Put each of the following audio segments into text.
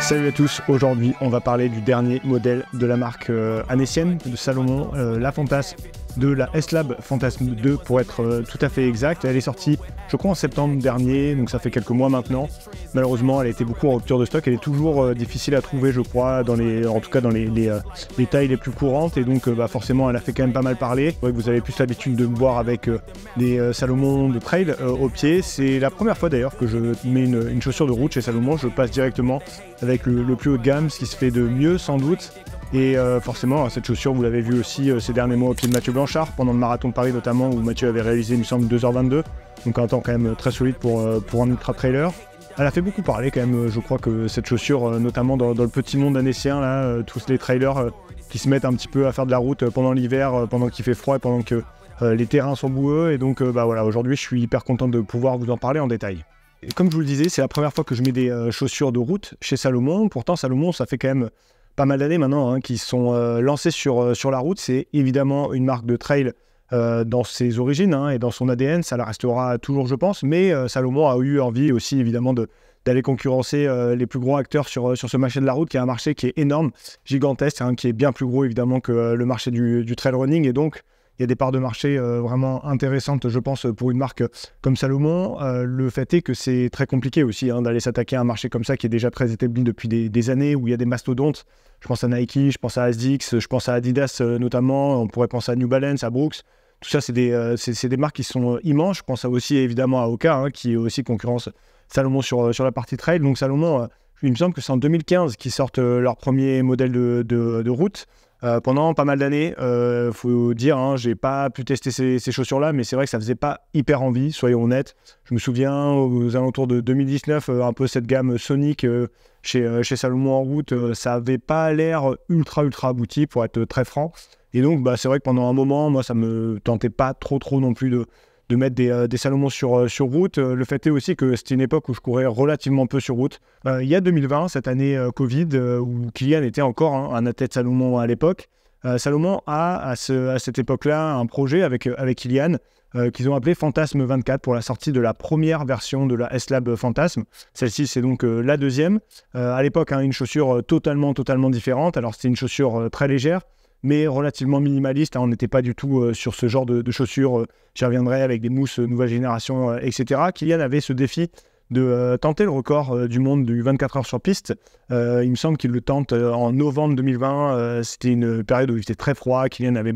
Salut à tous, aujourd'hui on va parler du dernier modèle de la marque annécienne de Salomon, la Fantasme de la S-Lab Fantasme 2 pour être tout à fait exact. Elle est sortie je crois en septembre dernier, donc ça fait quelques mois maintenant. Malheureusement elle a été beaucoup en rupture de stock, elle est toujours difficile à trouver je crois, en tout cas dans les tailles les plus courantes et donc forcément elle a fait quand même pas mal parler. Ouais, vous avez plus l'habitude de me voir avec des Salomon de trail au pied. C'est la première fois d'ailleurs que je mets une chaussure de route chez Salomon, je passe directement avec le plus haut de gamme, ce qui se fait de mieux sans doute. Et forcément, cette chaussure, vous l'avez vu aussi ces derniers mois au pied de Mathieu Blanchard, pendant le marathon de Paris notamment, où Mathieu avait réalisé, il me semble, 2h22, donc un temps quand même très solide pour un ultra-trailer. Elle a fait beaucoup parler quand même, je crois que cette chaussure, notamment dans le petit monde annécien, là, tous les trailers qui se mettent un petit peu à faire de la route pendant l'hiver, pendant qu'il fait froid et pendant que les terrains sont boueux. Et donc voilà, aujourd'hui, je suis hyper content de pouvoir vous en parler en détail. Et comme je vous le disais, c'est la première fois que je mets des chaussures de route chez Salomon. Pourtant, Salomon, ça fait quand même pas mal d'années maintenant qu'ils sont lancés sur la route. C'est évidemment une marque de trail dans ses origines et dans son ADN. Ça la restera toujours, je pense. Mais Salomon a eu envie aussi, évidemment, d'aller concurrencer les plus gros acteurs sur ce marché de la route, qui est un marché qui est énorme, gigantesque, qui est bien plus gros, évidemment, que le marché du trail running. Et donc, il y a des parts de marché vraiment intéressantes, je pense, pour une marque comme Salomon. Le fait est que c'est très compliqué aussi d'aller s'attaquer à un marché comme ça qui est déjà très établi depuis des années, où il y a des mastodontes. Je pense à Nike, je pense à ASICS, je pense à Adidas notamment, on pourrait penser à New Balance, à Brooks. Tout ça, c'est des marques qui sont immenses. Je pense aussi évidemment à Hoka, qui qui concurrence Salomon sur la partie trail. Donc Salomon, il me semble que c'est en 2015 qu'ils sortent leur premier modèle de route. Pendant pas mal d'années, faut dire, j'ai pas pu tester ces chaussures-là, mais c'est vrai que ça faisait pas hyper envie, soyons honnêtes. Je me souviens aux alentours de 2019, un peu cette gamme Sonic chez Salomon en route, ça avait pas l'air ultra abouti pour être très franc. Et donc c'est vrai que pendant un moment, moi ça me tentait pas trop non plus de mettre des Salomon sur route. Le fait est aussi que c'était une époque où je courais relativement peu sur route. Il y a 2020, cette année Covid, où Kylian était encore un athlète Salomon à l'époque. Salomon a à cette époque-là un projet avec Kylian qu'ils ont appelé Fantasme 24 pour la sortie de la première version de la S-Lab Fantasme. Celle-ci, c'est donc la deuxième. À l'époque, une chaussure totalement différente. Alors, c'était une chaussure très légère, mais relativement minimaliste. On n'était pas du tout sur ce genre de chaussures. J'y reviendrai avec des mousses nouvelle génération, etc. Kylian avait ce défi de tenter le record du monde du 24 heures sur piste. Il me semble qu'il le tente en novembre 2020. C'était une période où il était très froid. Kylian avait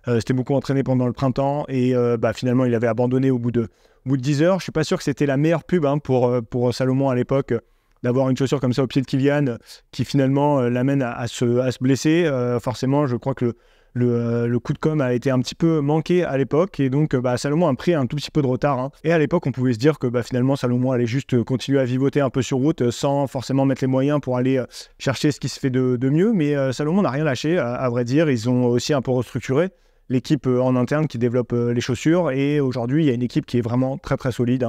s'était beaucoup entraîné pendant le printemps et finalement il avait abandonné au bout de 10 heures. Je suis pas sûr que c'était la meilleure pub pour Salomon à l'époque, d'avoir une chaussure comme ça au pied de Kylian qui finalement l'amène à se blesser. Forcément, je crois que le coup de com' a été un petit peu manqué à l'époque et donc Salomon a pris un tout petit peu de retard. Et à l'époque, on pouvait se dire que finalement Salomon allait juste continuer à vivoter un peu sur route sans forcément mettre les moyens pour aller chercher ce qui se fait de mieux. Mais Salomon n'a rien lâché, à vrai dire. Ils ont aussi un peu restructuré l'équipe en interne qui développe les chaussures et aujourd'hui il y a une équipe qui est vraiment très solide.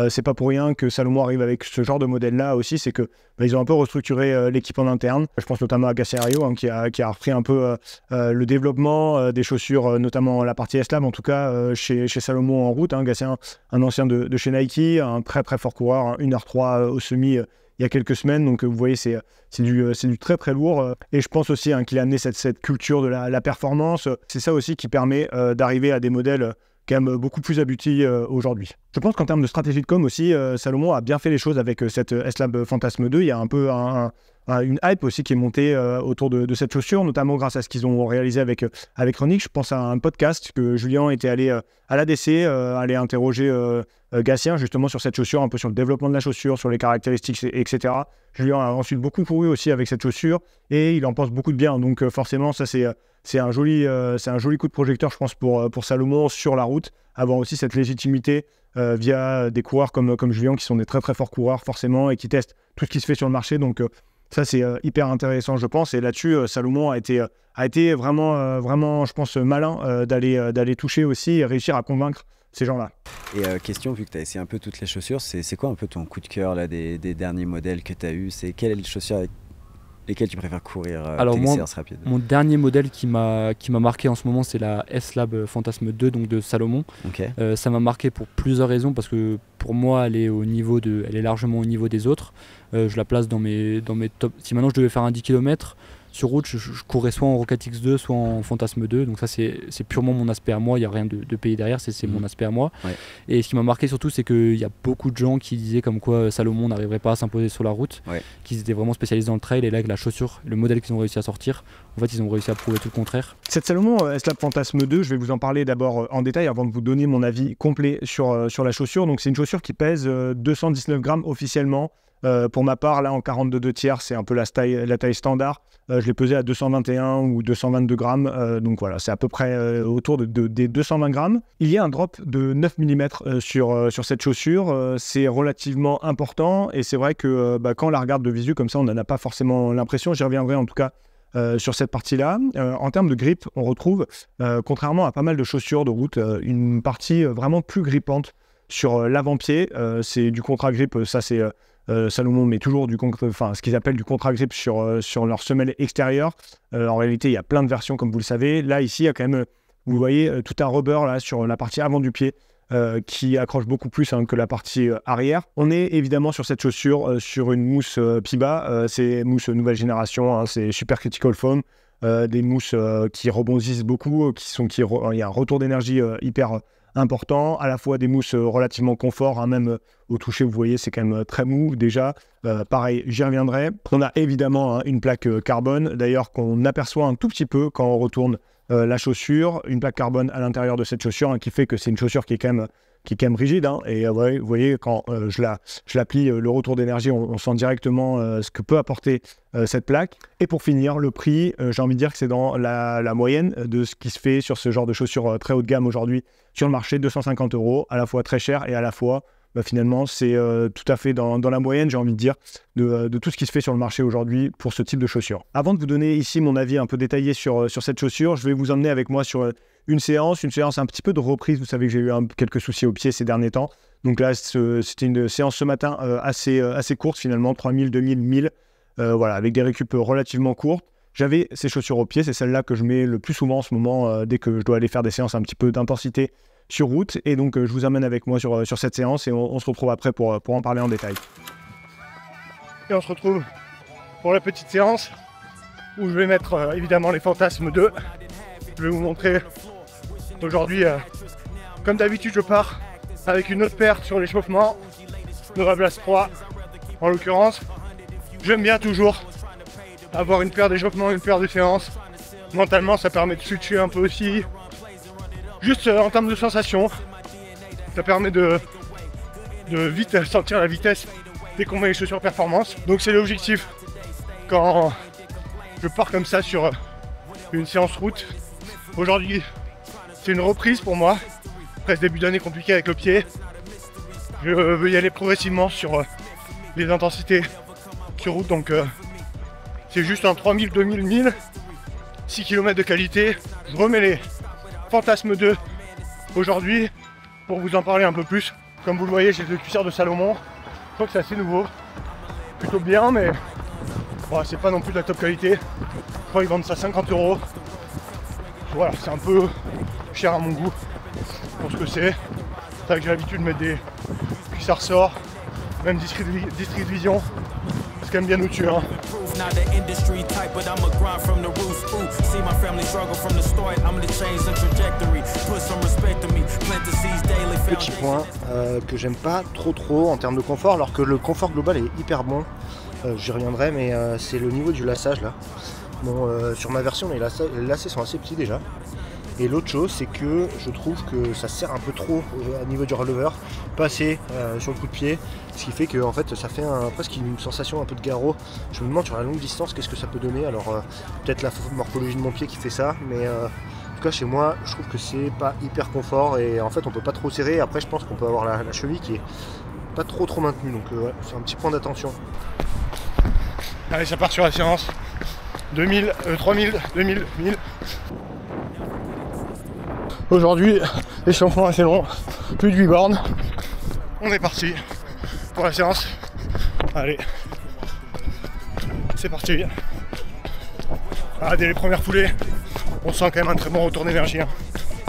C'est pas pour rien que Salomon arrive avec ce genre de modèle là aussi, c'est que ils ont un peu restructuré l'équipe en interne. Je pense notamment à Gasserio qui a repris un peu le développement des chaussures, notamment la partie S-Lab en tout cas chez Salomon en route. Gasser, un ancien de chez Nike, un très fort coureur, 1h03 au semi il y a quelques semaines, donc vous voyez c'est du très lourd et je pense aussi qu'il a amené cette culture de la performance. C'est ça aussi qui permet d'arriver à des modèles quand même beaucoup plus aboutis aujourd'hui. Je pense qu'en termes de stratégie de com aussi, Salomon a bien fait les choses avec cette S-Lab Fantasme 2. Il y a un peu une hype aussi qui est montée autour de cette chaussure, notamment grâce à ce qu'ils ont réalisé avec Ronick. Je pense à un podcast que Julien était allé à l'ADC, aller interroger Gatien justement sur cette chaussure, un peu sur le développement de la chaussure, sur les caractéristiques, etc. Julien a ensuite beaucoup couru aussi avec cette chaussure et il en pense beaucoup de bien. Donc forcément, ça c'est un joli coup de projecteur, je pense, pour Salomon sur la route, avoir aussi cette légitimité via des coureurs comme Julien qui sont des très forts coureurs forcément et qui testent tout ce qui se fait sur le marché. Donc ça c'est hyper intéressant, je pense, et là-dessus Salomon a été vraiment je pense malin d'aller toucher aussi et réussir à convaincre ces gens-là. Et question, vu que tu as essayé un peu toutes les chaussures, c'est quoi un peu ton coup de cœur là, des derniers modèles que tu as eu? Quelle est la chaussure Lesquels tu préfères courir Alors tes moi, séances rapides? mon dernier modèle qui m'a marqué en ce moment, c'est la S-Lab Fantasme 2, donc de Salomon. Ok. Ça m'a marqué pour plusieurs raisons, parce que pour moi, elle est largement au niveau des autres. Je la place dans mes top. Si maintenant je devais faire un 10 km sur route, je courrais soit en Rocket X2, soit en Fantasme 2. Donc ça, c'est purement mon aspect à moi. Il n'y a rien de payé derrière, c'est mon aspect à moi. Ouais. Et ce qui m'a marqué surtout, c'est qu'il y a beaucoup de gens qui disaient comme quoi Salomon n'arriverait pas à s'imposer sur la route, qu'ils étaient vraiment spécialisés dans le trail. Et là, avec la chaussure, le modèle qu'ils ont réussi à sortir, en fait, ils ont réussi à prouver tout le contraire. Cette Salomon S-Lab Fantasme 2, je vais vous en parler d'abord en détail avant de vous donner mon avis complet sur la chaussure. Donc c'est une chaussure qui pèse 219 grammes officiellement. Pour ma part, là en 42 2/3, c'est un peu la taille standard. Je l'ai pesé à 221 ou 222 grammes. Donc voilà, c'est à peu près autour des 220 grammes. Il y a un drop de 9 mm sur cette chaussure. C'est relativement important et c'est vrai que quand on la regarde de visu comme ça, on n'en a pas forcément l'impression. J'y reviendrai en tout cas sur cette partie-là. En termes de grip, on retrouve, contrairement à pas mal de chaussures de route, une partie vraiment plus grippante sur l'avant-pied. C'est du contre-grip, ça c'est... Salomon met toujours ce qu'ils appellent du contre-grip sur leur semelle extérieure. En réalité, il y a plein de versions, comme vous le savez. Là, ici, il y a quand même, vous voyez, tout un rubber là, sur la partie avant du pied qui accroche beaucoup plus que la partie arrière. On est évidemment sur cette chaussure sur une mousse Piba. C'est mousse nouvelle génération, c'est Super Critical Foam. Des mousses qui rebondissent beaucoup, il y a un retour d'énergie hyper important, à la fois des mousses relativement confort, même au toucher, vous voyez, c'est quand même très mou déjà. Pareil, j'y reviendrai. On a évidemment une plaque carbone, d'ailleurs qu'on aperçoit un tout petit peu quand on retourne la chaussure. Une plaque carbone à l'intérieur de cette chaussure qui fait que c'est une chaussure qui est quand même rigide. Et vous voyez, quand je la plie, le retour d'énergie, on sent directement ce que peut apporter cette plaque. Et pour finir, le prix, j'ai envie de dire que c'est dans la moyenne de ce qui se fait sur ce genre de chaussures très haut de gamme aujourd'hui sur le marché, 250 €, à la fois très cher et à la fois, finalement, c'est tout à fait dans la moyenne, j'ai envie de dire, de tout ce qui se fait sur le marché aujourd'hui pour ce type de chaussures. Avant de vous donner ici mon avis un peu détaillé sur cette chaussure, je vais vous emmener avec moi sur une séance un petit peu de reprise. Vous savez que j'ai eu quelques soucis au pied ces derniers temps. Donc là, c'était une séance ce matin assez courte finalement, 3000, 2000, 1000, voilà, avec des récup relativement courtes. J'avais ces chaussures au pied, c'est celle-là que je mets le plus souvent en ce moment dès que je dois aller faire des séances un petit peu d'intensité sur route. Et donc je vous amène avec moi sur cette séance et on se retrouve après pour en parler en détail. Et on se retrouve pour la petite séance où je vais mettre évidemment les Fantasmes 2. Je vais vous montrer aujourd'hui, comme d'habitude, je pars avec une autre paire sur l'échauffement, Nova Blast 3 en l'occurrence. J'aime bien toujours avoir une paire d'échauffement, une paire de séance. Mentalement, ça permet de switcher un peu aussi. Juste en termes de sensation, ça permet de vite sentir la vitesse dès qu'on met les chaussures performance. Donc c'est l'objectif quand je pars comme ça sur une séance route. Aujourd'hui, c'est une reprise pour moi. Après ce début d'année compliqué avec le pied, je veux y aller progressivement sur les intensités sur route. Donc c'est juste un 3000, 2000, 1000, 6 km de qualité. Je remets les Fantasmes 2 aujourd'hui pour vous en parler un peu plus. Comme vous le voyez, j'ai le cuissard de Salomon. Je crois que c'est assez nouveau, plutôt bien, mais bon, c'est pas non plus de la top qualité. Je crois qu'ils vendent ça 50 €. Voilà, c'est un peu cher à mon goût pour ce que c'est. C'est vrai que j'ai l'habitude de mettre des cuissards sorts, même District Vision. C'est quand même bien au-dessus. Petit point que j'aime pas trop en termes de confort, alors que le confort global est hyper bon. J'y reviendrai, mais c'est le niveau du lassage là. Bon, sur ma version, les lacets sont assez petits déjà. Et l'autre chose, c'est que je trouve que ça serre un peu trop au niveau du relever, pas assez sur le coup de pied, ce qui fait que en fait, ça fait presque une sensation un peu de garrot. Je me demande sur la longue distance qu'est-ce que ça peut donner. Alors peut-être la morphologie de mon pied qui fait ça, mais en tout cas chez moi, je trouve que c'est pas hyper confort et en fait on peut pas trop serrer. Après je pense qu'on peut avoir la cheville qui est pas trop maintenue, donc ouais, c'est un petit point d'attention. Allez, ça part sur la séance. 2000, 3000, 2000, 1000. Aujourd'hui, échauffement assez long, plus de 8 bornes. On est parti pour la séance. Allez, c'est parti. Dès les premières foulées, on sent quand même un très bon retour d'énergie. Hein.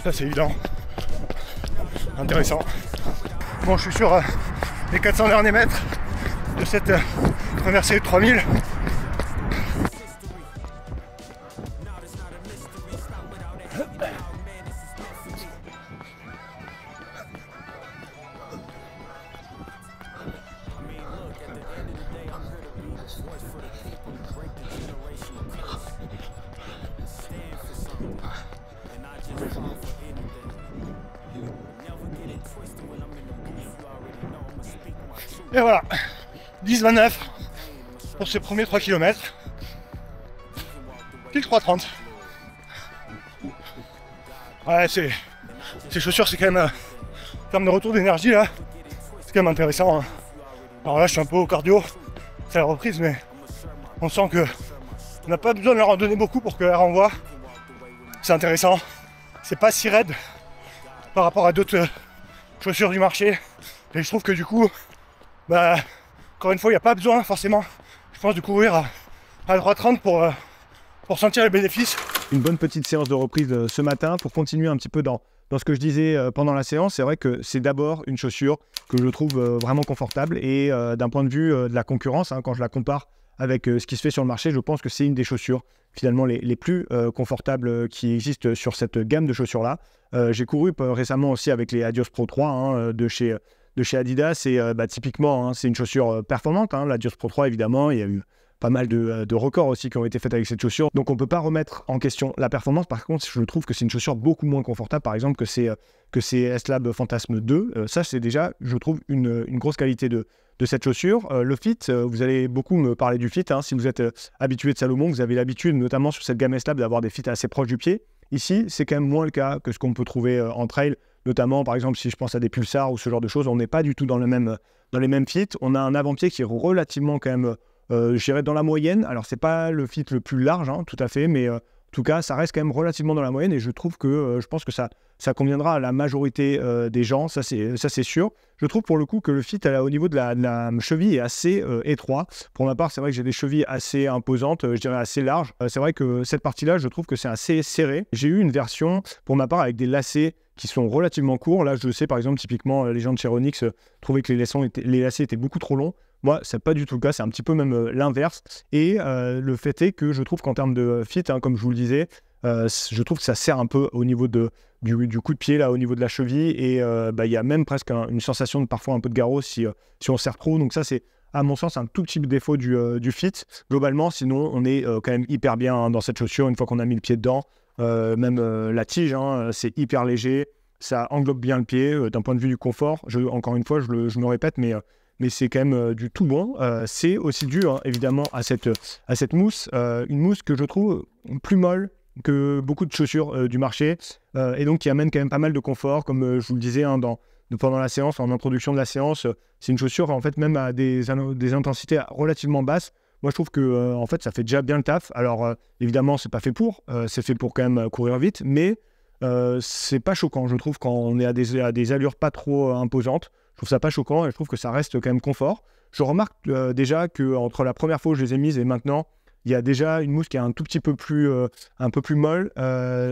Ça c'est évident. Intéressant. Bon, je suis sur les 400 derniers mètres de cette première série de 3000. Et voilà, 10,29 pour ces premiers 3 km. Pile 3,30. Ouais, ces chaussures, c'est quand même, en termes de retour d'énergie, là, c'est quand même intéressant. Hein. Alors là, je suis un peu au cardio, c'est la reprise, mais on sent que on n'a pas besoin de leur en donner beaucoup pour qu'elle renvoie. C'est intéressant. C'est pas si raide par rapport à d'autres chaussures du marché. Et je trouve que du coup, encore une fois, il n'y a pas besoin forcément, je pense, de courir à 3,30 pour sentir les bénéfices. Une bonne petite séance de reprise ce matin pour continuer un petit peu dans ce que je disais pendant la séance. C'est vrai que c'est d'abord une chaussure que je trouve vraiment confortable et d'un point de vue de la concurrence, hein, quand je la compare avec ce qui se fait sur le marché, je pense que c'est une des chaussures finalement les plus confortables qui existent sur cette gamme de chaussures-là. J'ai couru récemment aussi avec les Adios Pro 3 hein, de chez Adidas et typiquement, hein, c'est une chaussure performante. Hein, l'Adios Pro 3, évidemment, il y a eu pas mal de records aussi qui ont été faits avec cette chaussure. Donc on ne peut pas remettre en question la performance. Par contre, je trouve que c'est une chaussure beaucoup moins confortable, par exemple, que ces S-Lab Fantasm 2. Ça, c'est déjà, je trouve, une grosse qualité de cette chaussure. Le fit, vous allez beaucoup me parler du fit. Hein. Si vous êtes habitué de Salomon, vous avez l'habitude, notamment sur cette gamme S-Lab, d'avoir des fits assez proches du pied. Ici, c'est quand même moins le cas que ce qu'on peut trouver en trail. Notamment, par exemple, si je pense à des pulsars ou ce genre de choses, on n'est pas du tout dans les mêmes fits. On a un avant-pied qui est relativement quand même, je dirais, dans la moyenne. Alors, c'est pas le fit le plus large, hein, tout à fait, mais en tout cas, ça reste quand même relativement dans la moyenne et je trouve que je pense que ça conviendra à la majorité des gens, ça c'est sûr. Je trouve pour le coup que le fit au niveau de la cheville est assez étroit. Pour ma part, c'est vrai que j'ai des chevilles assez imposantes, je dirais assez larges. C'est vrai que cette partie-là, je trouve que c'est assez serré. J'ai eu une version, pour ma part, avec des lacets qui sont relativement courts. Là, je sais, par exemple, typiquement, les gens de chez Ronix trouvaient que les lacets étaient beaucoup trop longs. Moi, c'est pas du tout le cas, c'est un petit peu même l'inverse. Et le fait est que je trouve qu'en termes de fit, hein, comme je vous le disais, je trouve que ça serre un peu au niveau du coup de pied, là, au niveau de la cheville. Et il y a même presque une sensation de parfois un peu de garrot si on serre trop. Donc ça, c'est à mon sens un tout petit défaut du fit. Globalement, sinon, on est quand même hyper bien hein, dans cette chaussure une fois qu'on a mis le pied dedans. Même la tige, hein, c'est hyper léger. Ça englobe bien le pied d'un point de vue du confort. Encore une fois, je me répète, mais c'est quand même du tout bon. C'est aussi dû hein, évidemment à cette mousse, une mousse que je trouve plus molle que beaucoup de chaussures du marché et donc qui amène quand même pas mal de confort, comme je vous le disais hein, pendant la séance, en introduction de la séance. C'est une chaussure en fait même à des intensités relativement basses. Moi, je trouve que en fait, ça fait déjà bien le taf. Alors, évidemment, c'est pas fait pour. C'est fait pour quand même courir vite, mais c'est pas choquant, je trouve, quand on est à des allures pas trop imposantes. Je trouve ça pas choquant et je trouve que ça reste quand même confort. Je remarque déjà qu'entre la première fois où je les ai mises et maintenant, il y a déjà une mousse qui est un tout petit peu plus, un peu plus molle.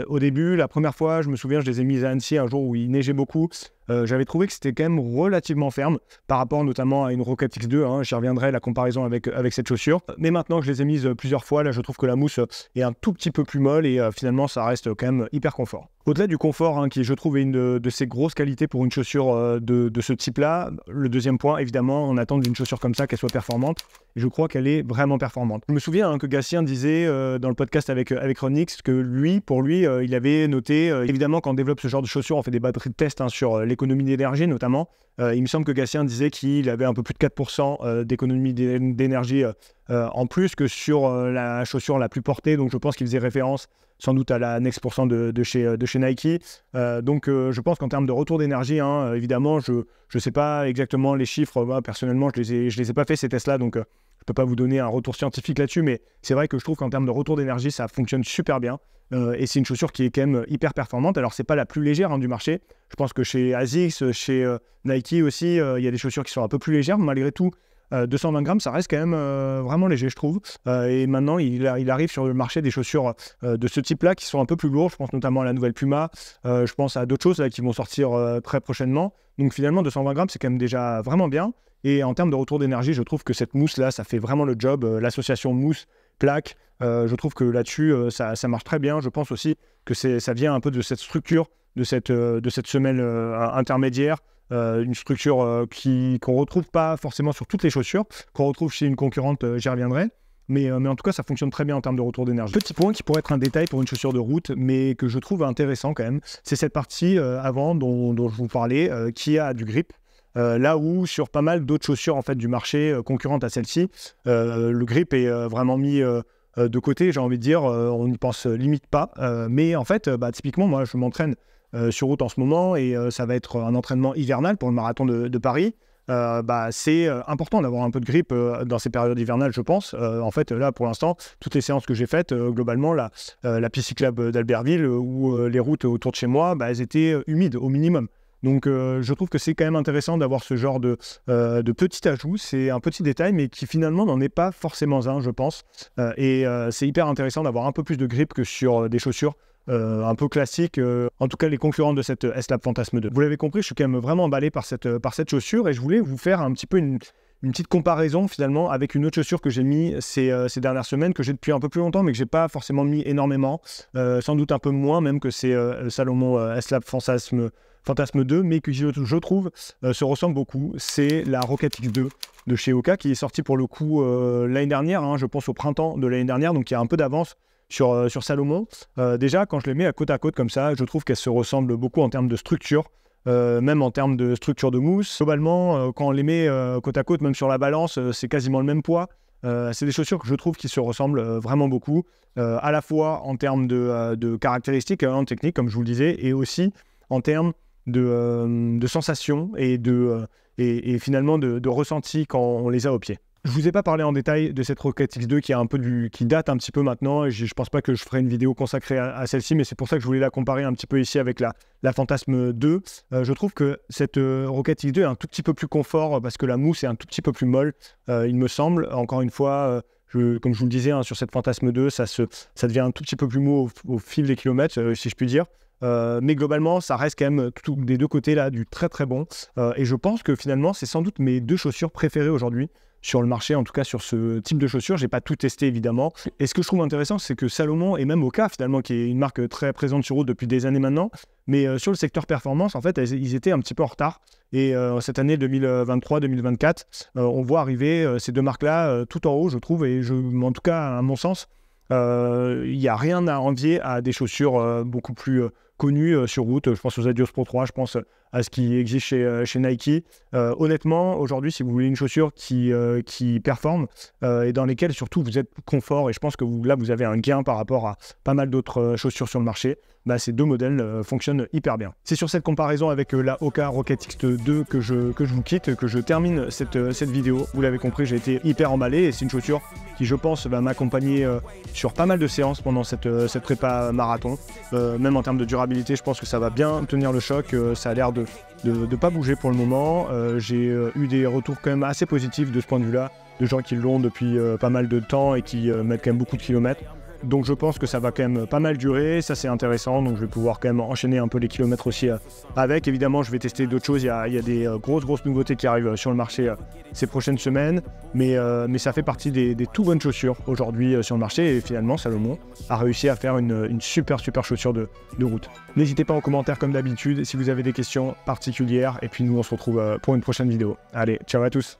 Au début, la première fois, je me souviens, je les ai mises à Annecy un jour où il neigeait beaucoup. J'avais trouvé que c'était quand même relativement ferme par rapport notamment à une Rocket X2. Hein, j'y reviendrai, la comparaison avec cette chaussure. Mais maintenant que je les ai mises plusieurs fois, là, je trouve que la mousse est un tout petit peu plus molle et finalement, ça reste quand même hyper confort. Au-delà du confort, hein, qui je trouve est une de ces grosses qualités pour une chaussure de ce type-là, le deuxième point, évidemment, on attend d'une chaussure comme ça qu'elle soit performante. Et je crois qu'elle est vraiment performante. Je me souviens hein, que Gatien disait dans le podcast avec Ronix que pour lui, il avait noté, évidemment, quand on développe ce genre de chaussures, on fait des batteries de test hein, sur l'économie d'énergie notamment. Il me semble que Gatien disait qu'il avait un peu plus de 4% d'économie d'énergie en plus que sur la chaussure la plus portée. Donc je pense qu'il faisait référence sans doute à la Next % de chez Nike. Donc je pense qu'en termes de retour d'énergie, hein, évidemment, je ne sais pas exactement les chiffres. Moi, personnellement, je les ai pas fait ces tests-là, donc je ne peux pas vous donner un retour scientifique là-dessus, mais c'est vrai que je trouve qu'en termes de retour d'énergie, ça fonctionne super bien. Et c'est une chaussure qui est quand même hyper performante. Alors, c'est pas la plus légère hein, du marché. Je pense que chez ASICS, chez Nike aussi, il y a des chaussures qui sont un peu plus légères. Malgré tout, 220 grammes, ça reste quand même vraiment léger, je trouve. Et maintenant, il arrive sur le marché des chaussures de ce type-là qui sont un peu plus lourdes. Je pense notamment à la nouvelle Puma. Je pense à d'autres choses là, qui vont sortir très prochainement. Donc finalement, 220 grammes, c'est quand même déjà vraiment bien. Et en termes de retour d'énergie, je trouve que cette mousse-là, ça fait vraiment le job. L'association mousse-plaque, je trouve que là-dessus, ça marche très bien. Je pense aussi que ça vient un peu de cette structure, de cette semelle intermédiaire. Une structure qu'on ne retrouve pas forcément sur toutes les chaussures, qu'on retrouve chez une concurrente, j'y reviendrai. Mais en tout cas, ça fonctionne très bien en termes de retour d'énergie. Petit point qui pourrait être un détail pour une chaussure de route, mais que je trouve intéressant quand même, c'est cette partie avant dont je vous parlais, qui a du grip. Là où sur pas mal d'autres chaussures en fait, du marché concurrentes à celle-ci, le grip est vraiment mis de côté, j'ai envie de dire, on n'y pense limite pas. Mais en fait, typiquement, moi je m'entraîne sur route en ce moment et ça va être un entraînement hivernal pour le marathon de Paris. C'est important d'avoir un peu de grip dans ces périodes hivernales, je pense. En fait, là, pour l'instant, toutes les séances que j'ai faites, globalement, la piste cyclable d'Albertville ou les routes autour de chez moi, elles étaient humides au minimum. Donc, je trouve que c'est quand même intéressant d'avoir ce genre de petit ajout. C'est un petit détail, mais qui finalement n'en est pas forcément un, je pense. C'est hyper intéressant d'avoir un peu plus de grip que sur des chaussures un peu classique, en tout cas les concurrents de cette S-Lab Fantasme 2. Vous l'avez compris, je suis quand même vraiment emballé par cette chaussure et je voulais vous faire un petit peu une petite comparaison finalement avec une autre chaussure que j'ai mis ces dernières semaines, que j'ai depuis un peu plus longtemps mais que j'ai pas forcément mis énormément, sans doute un peu moins même que c'est Salomon S-Lab Fantasme 2, mais que je trouve se ressemble beaucoup. C'est la Rocket X2 de chez Hoka qui est sortie pour le coup l'année dernière, je pense au printemps de l'année dernière, donc il y a un peu d'avance sur Salomon. Déjà, quand je les mets à côte comme ça, je trouve qu'elles se ressemblent beaucoup en termes de structure, même en termes de structure de mousse. Globalement, quand on les met côte à côte, même sur la balance, c'est quasiment le même poids. C'est des chaussures que je trouve qui se ressemblent vraiment beaucoup, à la fois en termes de caractéristiques techniques, comme je vous le disais, et aussi en termes de sensations et finalement de ressenti quand on les a au pied. Je vous ai pas parlé en détail de cette Rocket X2 qui date un petit peu maintenant et je pense pas que je ferai une vidéo consacrée à celle-ci, mais c'est pour ça que je voulais la comparer un petit peu ici avec la Fantasme 2. Je trouve que cette Rocket X2 est un tout petit peu plus confort parce que la mousse est un tout petit peu plus molle, il me semble. Encore une fois, comme je vous le disais, sur cette Fantasme 2, ça devient un tout petit peu plus mou au fil des kilomètres, si je puis dire. Mais globalement, ça reste quand même des deux côtés là du très très bon. Et je pense que finalement, c'est sans doute mes deux chaussures préférées aujourd'hui sur le marché, en tout cas sur ce type de chaussures. J'ai pas tout testé évidemment. Et ce que je trouve intéressant, c'est que Salomon et même Hoka finalement, qui est une marque très présente sur route depuis des années maintenant, mais sur le secteur performance, en fait, ils étaient un petit peu en retard. Et cette année 2023-2024, on voit arriver ces deux marques-là tout en haut, je trouve, et en tout cas, à mon sens, il n'y a rien à envier à des chaussures beaucoup plus connues sur route. Je pense aux Adios Pro 3, je pense à ce qui existe chez Nike. Honnêtement, aujourd'hui, si vous voulez une chaussure qui performe et dans lesquelles surtout vous êtes confort, et je pense que vous avez un gain par rapport à pas mal d'autres chaussures sur le marché, ces deux modèles fonctionnent hyper bien. C'est sur cette comparaison avec la Hoka Rocket X2 que je vous quitte, que je termine cette vidéo. Vous l'avez compris, j'ai été hyper emballé et c'est une chaussure qui, je pense, va m'accompagner sur pas mal de séances pendant cette prépa marathon. Même en termes de durabilité, je pense que ça va bien tenir le choc. Ça a l'air de pas bouger pour le moment. J'ai eu des retours quand même assez positifs de ce point de vue-là, de gens qui l'ont depuis pas mal de temps et qui mettent quand même beaucoup de kilomètres. Donc je pense que ça va quand même pas mal durer, ça c'est intéressant, donc je vais pouvoir quand même enchaîner un peu les kilomètres aussi avec. Évidemment, je vais tester d'autres choses, il y a des grosses nouveautés qui arrivent sur le marché ces prochaines semaines, mais ça fait partie des tout bonnes chaussures aujourd'hui sur le marché, et finalement Salomon a réussi à faire une super chaussure de route. N'hésitez pas en commentaire comme d'habitude si vous avez des questions particulières, et puis nous on se retrouve pour une prochaine vidéo. Allez, ciao à tous.